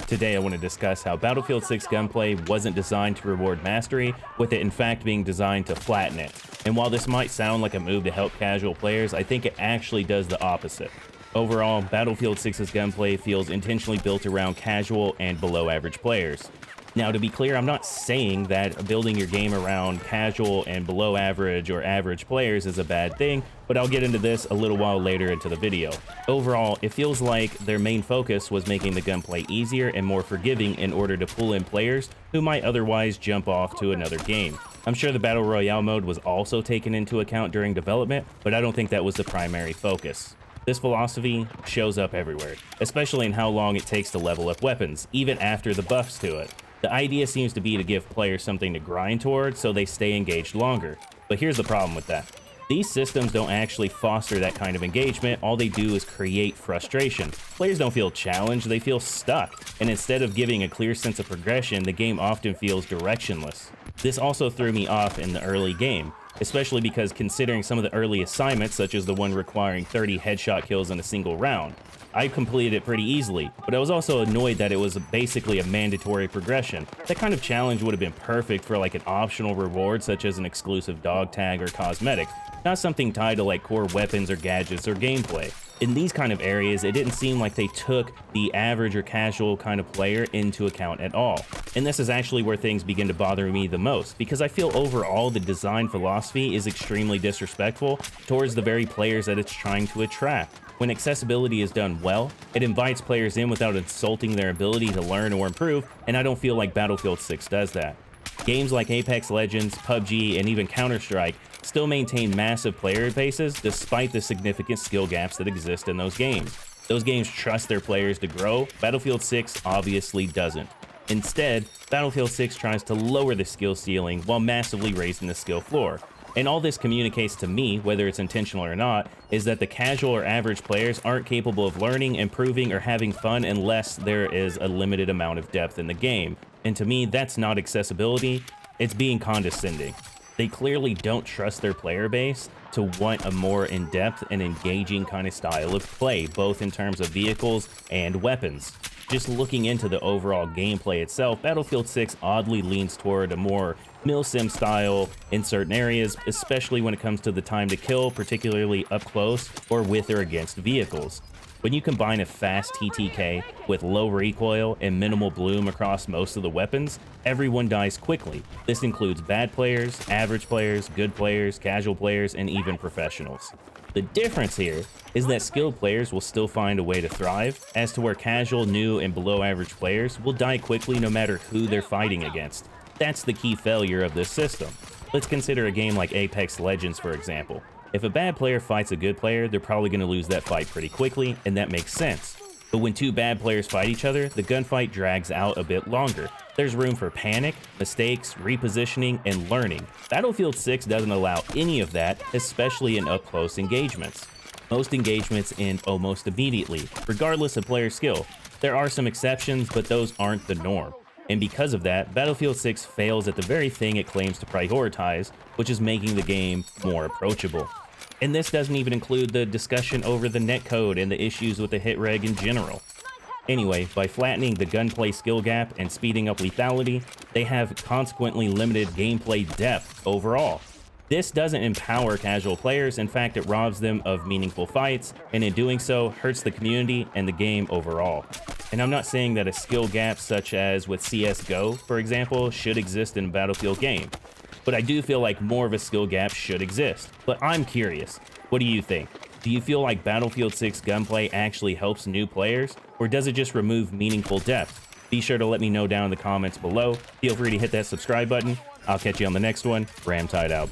Today I want to discuss how Battlefield 6 gunplay wasn't designed to reward mastery, with it in fact being designed to flatten it. And while this might sound like a move to help casual players, I think it actually does the opposite. Overall, Battlefield 6's gunplay feels intentionally built around casual and below average players. Now, to be clear, I'm not saying that building your game around casual and below average or average players is a bad thing, but I'll get into this a little while later into the video. Overall, it feels like their main focus was making the gunplay easier and more forgiving in order to pull in players who might otherwise jump off to another game. I'm sure the Battle Royale mode was also taken into account during development, but I don't think that was the primary focus. This philosophy shows up everywhere, especially in how long it takes to level up weapons, even after the buffs to it. The idea seems to be to give players something to grind toward so they stay engaged longer. But here's the problem with that. These systems don't actually foster that kind of engagement, all they do is create frustration. Players don't feel challenged, they feel stuck, and instead of giving a clear sense of progression, the game often feels directionless. This also threw me off in the early game, especially because considering some of the early assignments, such as the one requiring 30 headshot kills in a single round. I completed it pretty easily, but I was also annoyed that it was basically a mandatory progression. That kind of challenge would have been perfect for like an optional reward such as an exclusive dog tag or cosmetic, not something tied to like core weapons or gadgets or gameplay. In these kind of areas, it didn't seem like they took the average or casual kind of player into account at all. And this is actually where things begin to bother me the most, because I feel overall the design philosophy is extremely disrespectful towards the very players that it's trying to attract. When accessibility is done well, it invites players in without insulting their ability to learn or improve, and I don't feel like Battlefield 6 does that. Games like Apex Legends, PUBG, and even Counter-Strike still maintain massive player bases despite the significant skill gaps that exist in those games. Those games trust their players to grow. Battlefield 6 obviously doesn't. Instead, Battlefield 6 tries to lower the skill ceiling while massively raising the skill floor. And all this communicates to me, whether it's intentional or not, is that the casual or average players aren't capable of learning, improving, or having fun unless there is a limited amount of depth in the game. And to me, that's not accessibility, it's being condescending. They clearly don't trust their player base to want a more in-depth and engaging kind of style of play, both in terms of vehicles and weapons. Just looking into the overall gameplay itself, Battlefield 6 oddly leans toward a more milsim style in certain areas, especially when it comes to the time to kill, particularly up close or with or against vehicles. When you combine a fast TTK with low recoil and minimal bloom across most of the weapons, everyone dies quickly. This includes bad players, average players, good players, casual players, and even professionals. The difference here is that skilled players will still find a way to thrive, as to where casual, new, and below average players will die quickly no matter who they're fighting against. That's the key failure of this system. Let's consider a game like Apex Legends, for example. If a bad player fights a good player, they're probably going to lose that fight pretty quickly, and that makes sense. But when two bad players fight each other, the gunfight drags out a bit longer. There's room for panic, mistakes, repositioning, and learning. Battlefield 6 doesn't allow any of that, especially in up-close engagements. Most engagements end almost immediately, regardless of player skill. There are some exceptions, but those aren't the norm. And because of that, Battlefield 6 fails at the very thing it claims to prioritize, which is making the game more approachable. And this doesn't even include the discussion over the netcode and the issues with the hit reg in general. Anyway, by flattening the gunplay skill gap and speeding up lethality, they have consequently limited gameplay depth overall. This doesn't empower casual players, in fact it robs them of meaningful fights, and in doing so hurts the community and the game overall. And I'm not saying that a skill gap such as with CSGO, for example, should exist in a Battlefield game, but I do feel like more of a skill gap should exist. But I'm curious, what do you think? Do you feel like Battlefield 6 gunplay actually helps new players, or does it just remove meaningful depth? Be sure to let me know down in the comments below. Feel free to hit that subscribe button. I'll catch you on the next one. RAMTEID out.